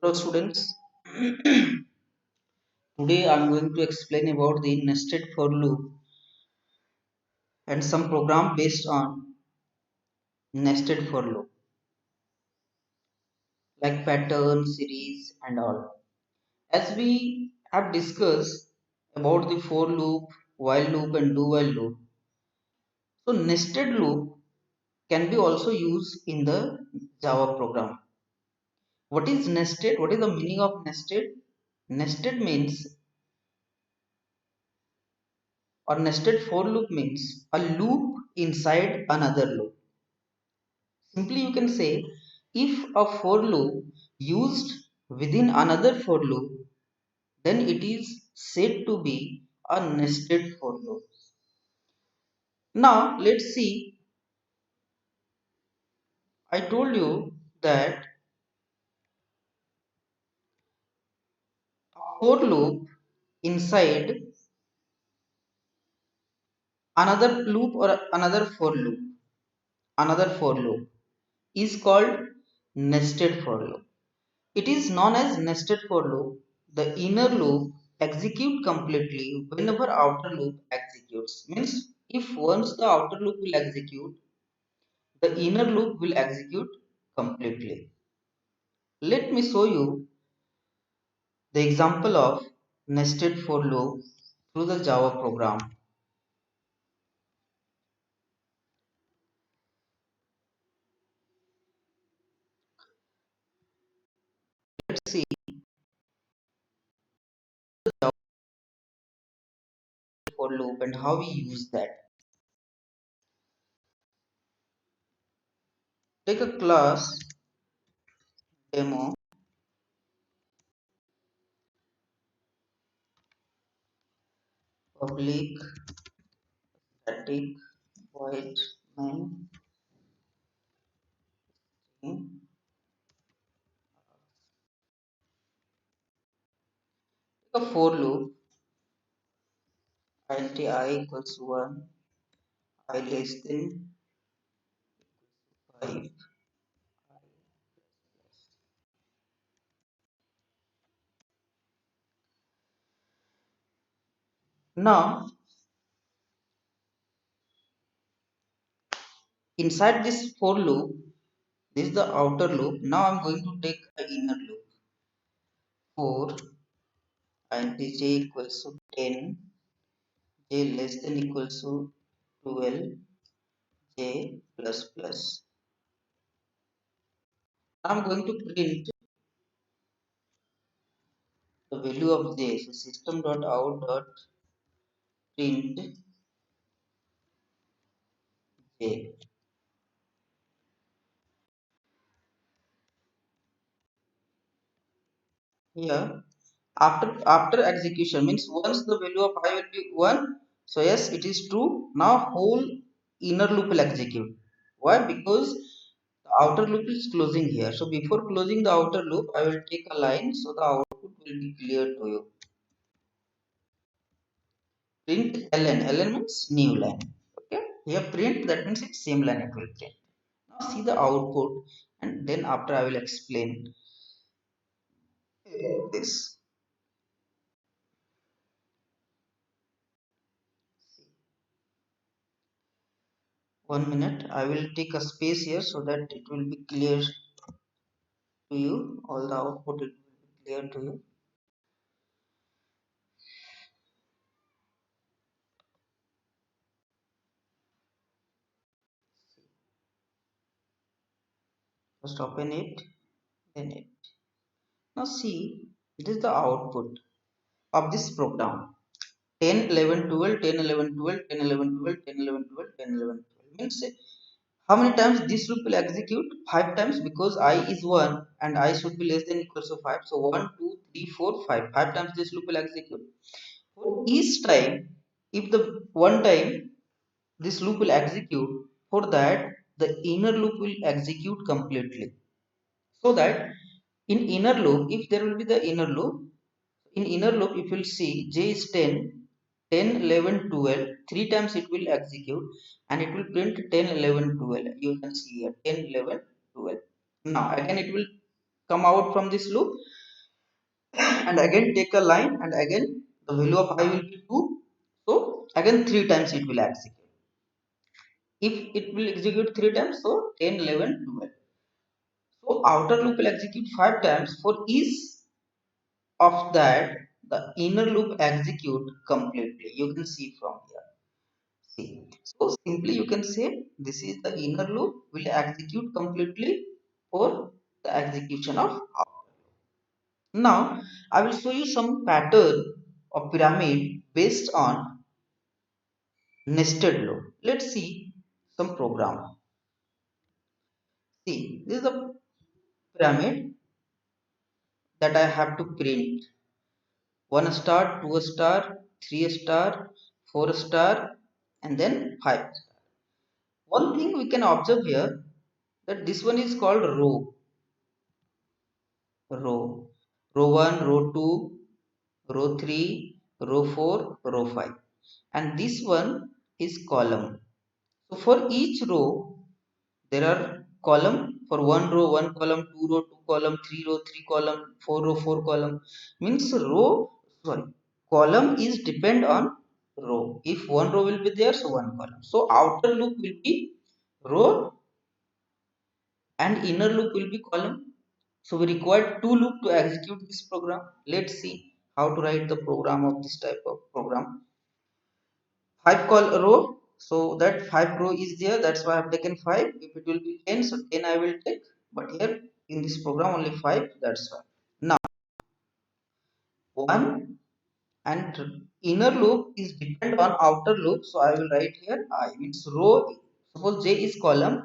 Hello students, today I am going to explain about the nested for loop and some program based on nested for loop like pattern, series and all. As we have discussed about the for loop, while loop and do while loop. So nested loop can be also used in the Java program. What is nested? What is the meaning of nested? Nested means or nested for loop means a loop inside another loop. Simply you can say if a for loop used within another for loop, then it is said to be a nested for loop. Now let's see. I told you that a for loop inside another loop or another for loop is called nested for loop. It is known as nested for loop. The inner loop execute completely whenever outer loop executes. Means if once the outer loop will execute, the inner loop will execute completely. Let me show you the example of nested for loop through the Java program. Let's see the Java for loop and how we use that. Take a class demo public static void main a for loop int I equals 1, I less than 5. Now, inside this for loop, this is the outer loop. Now I'm going to take the inner loop. For int j equals to 10, j less than equals to 12, j plus plus. I'm going to print the value of j. So system.out.print j. Here after execution means once the value of I will be 1, so yes it is true. Now whole inner loop will execute. Why? Because the outer loop is closing here. So before closing the outer loop I will take a line so the output will be clear to you. Print ln means new line. Okay, here print, that means it's same line it will print. Now see the output and then after I will explain about this. 1 minute, I will take a space here so that it will be clear to you. All the output it will be clear to you. First open it, then it. Now see, this is the output of this program. 10, 11, 12, 10, 11, 12, 10, 11, 12, 10, 11, 12, 10, 11, 12. Means how many times this loop will execute? 5 times, because I is 1 and I should be less than equals to 5. So 1, 2, 3, 4, 5. 5 times this loop will execute. For each time, if the one time this loop will execute, for that the inner loop will execute completely. So that in inner loop, if there will be the inner loop, in inner loop if you will see j is 10, 10, 11, 12, 3 times it will execute and it will print 10, 11, 12. You can see here 10, 11, 12. Now again it will come out from this loop and again take a line, and again the value of I will be 2. So again 3 times it will execute. If it will execute 3 times, so 10, 11, 12. So outer loop will execute 5 times. For each of that, the inner loop execute completely. You can see from here. See. So simply you can say this is the inner loop will execute completely for the execution of outer. Now I will show you some pattern of pyramid based on nested loop. Let's see some program. See, this is the pyramid that I have to print. 1 star, 2 star, 3 star, 4 star, and then 5 star. One thing we can observe here, that this one is called row. Row. Row 1, row 2, row 3, row 4, row 5. And this one is column. So for each row, there are column. For one row, one column, two row, two column, three row, three column, four row, four column. Means row, sorry, column is depend on row. If one row will be there, so one column. So outer loop will be row and inner loop will be column. So we require two loop to execute this program. Let's see how to write the program of this type of program. 5 call row, so that 5 row is there, that's why I've taken 5. If it will be 10, so 10 I will take, but here in this program only 5, that's why. Now 1 and inner loop is depend on outer loop, so I will write here I means row. Suppose j is column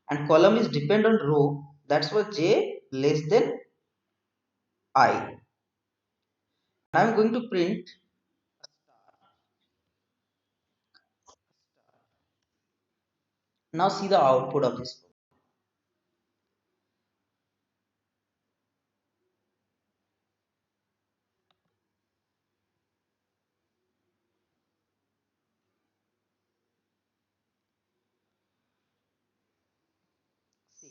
and column is depend on row, that's why j less than I. I'm going to print. Now see the output of this. See,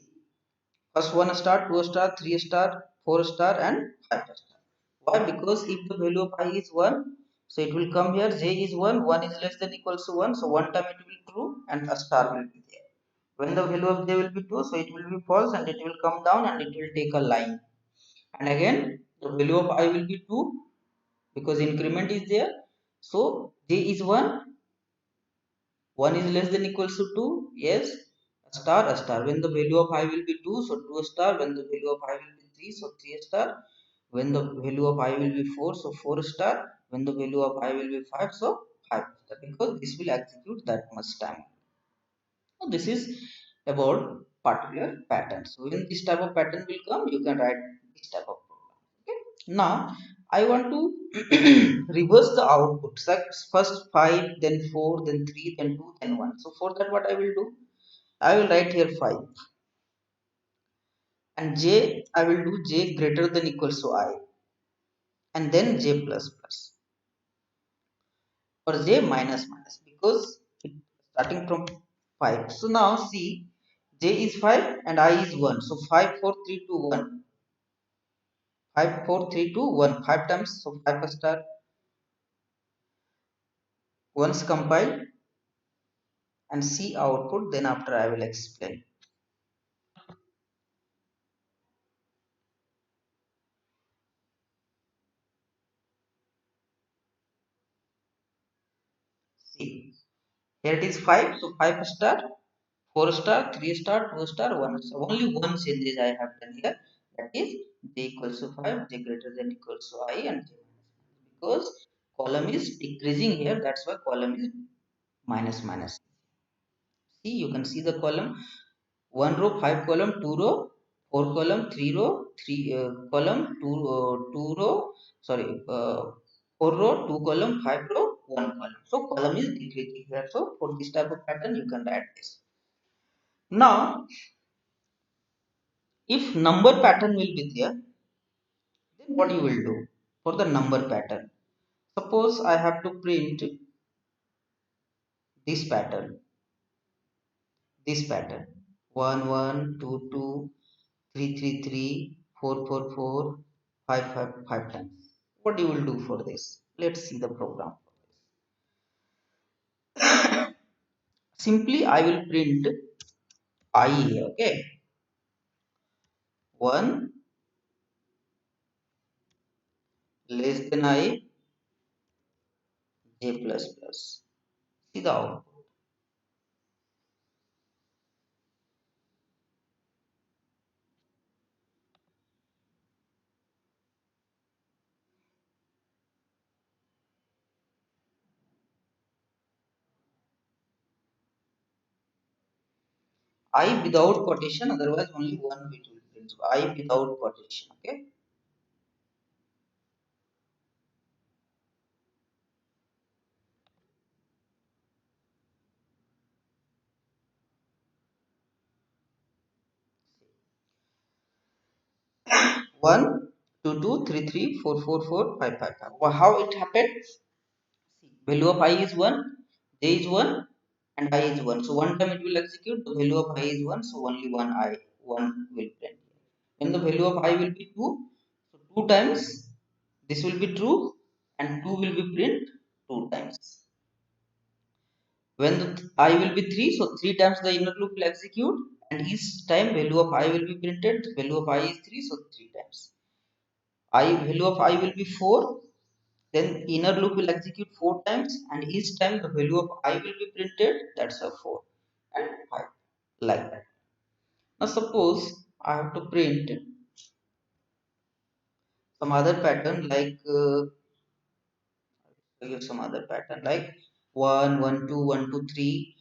first 1 star, 2 star, 3 star, 4 star, and 5 star. Why? Because if the value of I is 1, so it will come here, j is 1, 1 is less than equals to 1, so one time it will true and a star will be there. When the value of j will be 2, so it will be false and it will come down and it will take a line. And again, the value of I will be 2 because increment is there. So j is 1, 1 is less than equals to 2, yes, a star, a star. When the value of I will be 2, so 2 star. When the value of I will be 3, so 3 star. When the value of I will be 4, so 4 star. When the value of I will be 5, so 5 star. Because this will execute that much time. So this is about particular pattern. So when this type of pattern will come, you can write this type of program. Okay. Now I want to reverse the output. So first 5, then 4, then 3, then 2, then 1. So for that what I will do? I will write here 5 and j I will do j greater than equals to I, and then j plus plus or j minus minus because it starting from 5. So now see, j is 5 and I is 1. So 5, 4, 3, 2, 1. 5, 4, 3, 2, 1. 5 times. So 5 star. Once compile and see output, then after I will explain. See, here it is 5. So 5 star, 4 star, 3 star, 2 star, 1 star. Only one changes I have done here. That is j equals to 5, j greater than equals to I, and j minus, because column is decreasing here. That's why column is minus minus. See, you can see the column. One row, 5 column, two row, four column, three row, three column, two row, sorry, four row, two column, 5 row, one column. So column is decreasing here. So for this type of pattern, you can write this. Now, if number pattern will be there, then what you will do for the number pattern? Suppose I have to print this pattern, this pattern, 1 1 2 2 3 3 3 4 times. What you will do for this? Let's see the program. Simply I will print I here, okay, 1 less than I, j plus plus. See the output. I without quotation, otherwise only one bit will print. So I without quotation, okay. One, two, two, three, three, four, four, four, five, five, five. Well, how it happened? Value of I is 1, j is 1, and I is 1. So one time it will execute, the value of I is 1, so only one I, 1 will print. When the value of I will be 2, so 2 times this will be true and 2 will be print 2 times. When the I will be 3, so 3 times the inner loop will execute, and each time value of I will be printed, value of I is 3, so 3 times. I value of I will be 4, then inner loop will execute 4 times, and each time the value of I will be printed, that's a 4 and 5, like that. Now suppose I have to print some other pattern like give some other pattern like 1 1 2 1 2 3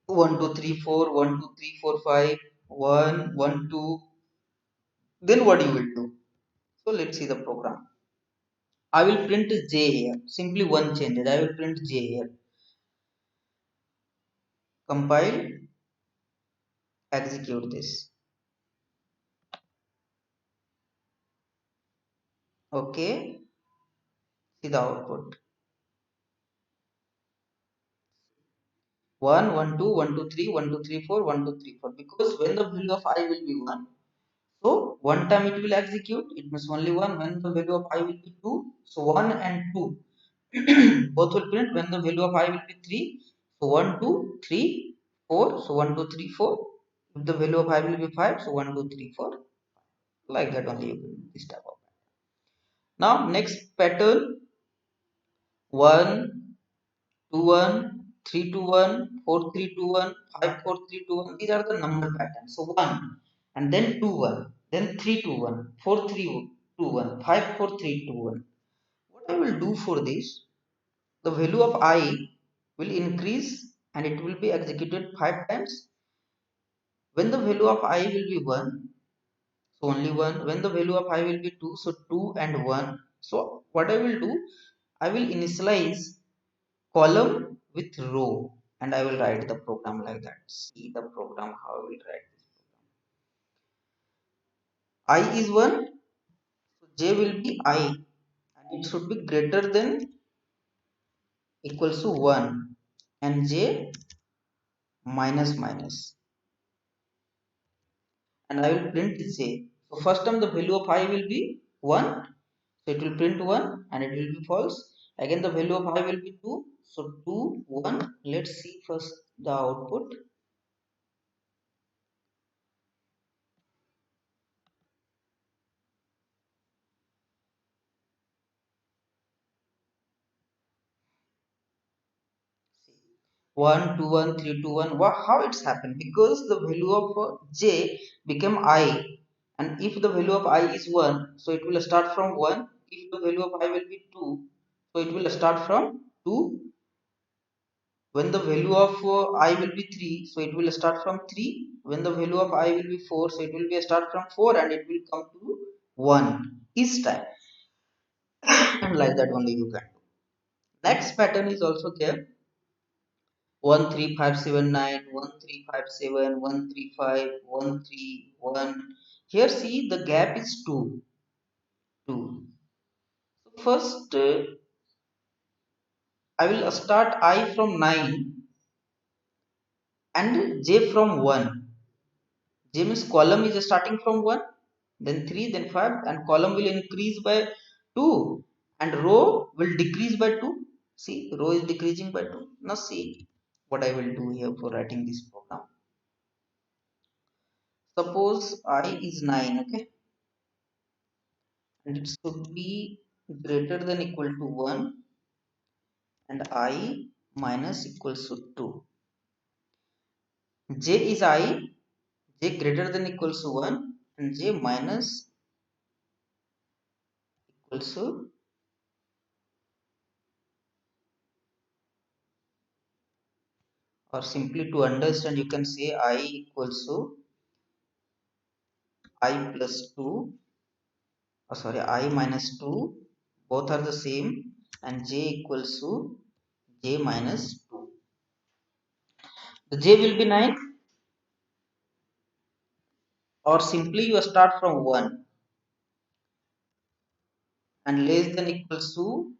1 2 3 4 1 2 3 4 5 1 1 2. Then what you will do? So let's see the program. I will print j here. Simply one change. I will print j here. Compile, execute this. Okay. See the output. 1 1 2 1 2 3 1 2 3 4 1 2 3 4. Because when the value of I will be 1, so one time it will execute. It means only one. When the value of I will be 2, so 1 and 2 both will print. When the value of I will be 3, so 1 2 3 4, so 1 2 3 4. If the value of I will be 5, so 1 2 3 4. Like that only you can do this type of. Now next pattern, 1 2 1 3 2 1 4 3 2 1 5 4 3 2 1. These are the number patterns. So 1 and then 2 1, then 3 2 1 4 3 2 1 5 4 3 2 1. What I will do for this, the value of I will increase and it will be executed 5 times. When the value of I will be 1, so only 1. When the value of I will be 2, so 2 and 1. So what I will do, I will initialize column with row and I will write the program like that. See the program how I will write this program. I is 1, so j will be I and it should be greater than equals to 1 and j minus minus, and I will print j. So first time the value of I will be 1, so it will print 1 and it will be false. Again the value of I will be 2, so 2 1. Let's see first the output. 1 2 1 3 2 1. How it's happened? Because the value of j became I, and if the value of I is 1, so it will start from 1. If the value of I will be 2, so it will start from 2. When the value of I will be 3, so it will start from 3. When the value of I will be 4, so it will be a start from 4 and it will come to 1 each time. And like that only you can do. Next pattern is also there. 13579 1357 135 131. Here see the gap is 2 2. So first I will start I from 9 and j from 1. J means column is starting from 1 then 3, then 5, and column will increase by 2 and row will decrease by 2. See, row is decreasing by 2. Now see what I will do here for writing this program. Suppose I is 9, okay, and it should be greater than equal to 1 and I minus equals to 2. J is I, j greater than equals to 1 and j minus equals to, or simply to understand you can say I equals to I plus 2, sorry, I minus 2, both are the same, and j equals to j minus 2. The j will be 9, or simply you start from 1 and less than equals to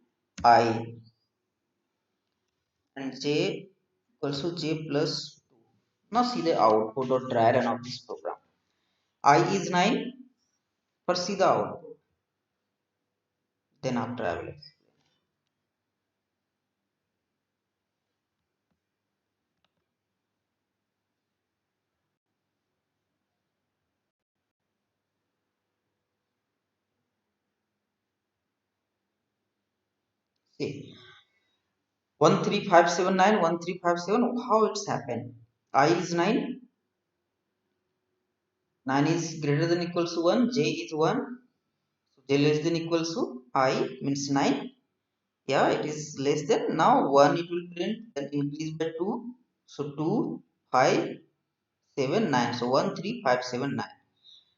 I, and j equals to j plus 2. Now see the output or dry run of this program. I is 9, first see the output, then after I will explain. See, 13579, 1357, how it's happened? I is 9, 9 is greater than equals to 1, j is 1, so j less than equals to I means 9. Yeah, it is less than. Now 1 it will print, then increase by 2, so 2, 5, 7, 9, so 13579.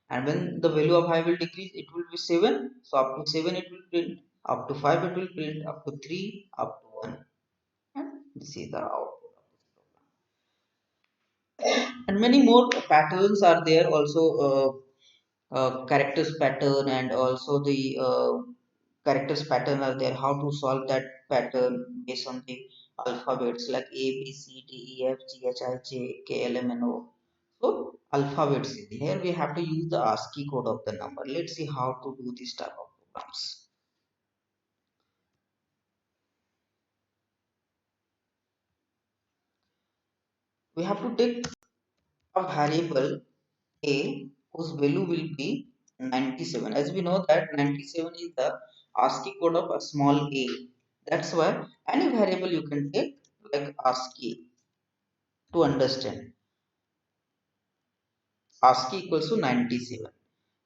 And when the value of I will decrease, it will be 7, so up to 7 it will print, up to 5 it will print, up to 3, up to 1. And this is the output of this program. And many more patterns are there also, characters pattern, and also the characters pattern are there, how to solve that pattern based on the alphabets like A, B, C, D, E, F, G, H, I, J, K, L, M, N, O. So alphabets, here we have to use the ASCII code of the number. Let's see how to do this type of programs. We have to take a variable a whose value will be 97. As we know that 97 is the ASCII code of a small a. That's why any variable you can take like ASCII to understand. ASCII equals to 97.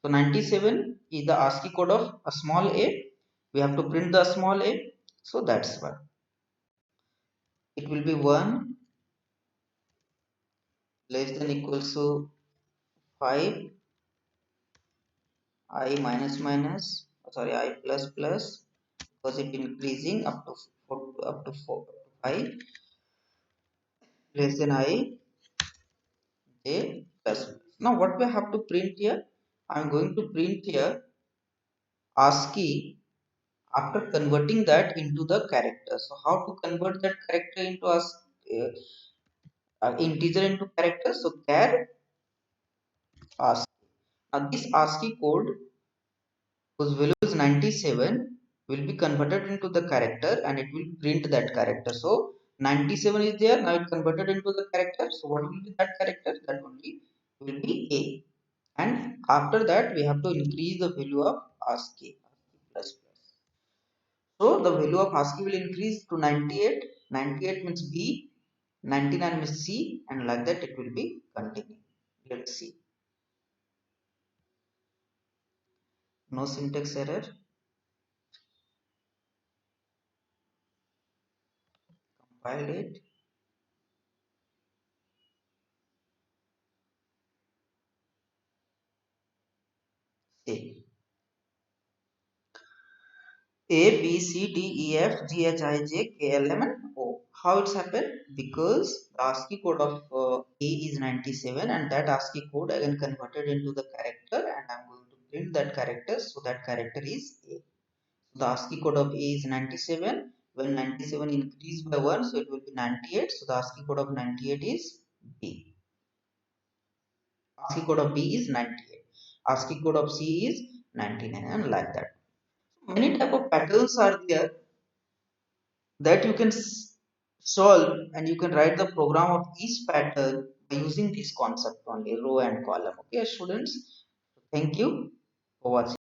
So 97 is the ASCII code of a small a. We have to print the small a. So that's why it will be 1 less than equals to 5, I minus minus, sorry, I plus plus, because it increasing up to 4, up to 4, 5 less than I j plus. Now what we have to print here? I am going to print here ASCII after converting that into the character. So how to convert that character into integer into character? So char ASCII. Now this ASCII code whose value is 97 will be converted into the character and it will print that character. So 97 is there, now it converted into the character. So what will be that character? That only will be A. And after that we have to increase the value of ASCII, plus plus. So the value of ASCII will increase to 98. 98 means B, 99 means C, and like that it will be continuing. Let's see. No syntax error. Compiled it. See. A, B, C, D, E, F, G, H, I, J, K, L, M, and O. How it's happened? Because the ASCII code of A is 97 and that ASCII code again converted into the character, and I'm going to print that character, so that character is A. The ASCII code of A is 97. When 97 increased by 1, so it will be 98. So the ASCII code of 98 is B. ASCII code of B is 98. ASCII code of C is 99, and like that. Many type of patterns are there that you can solve, and you can write the program of each pattern by using this concept only, row and column. Okay, students. Thank you for watching.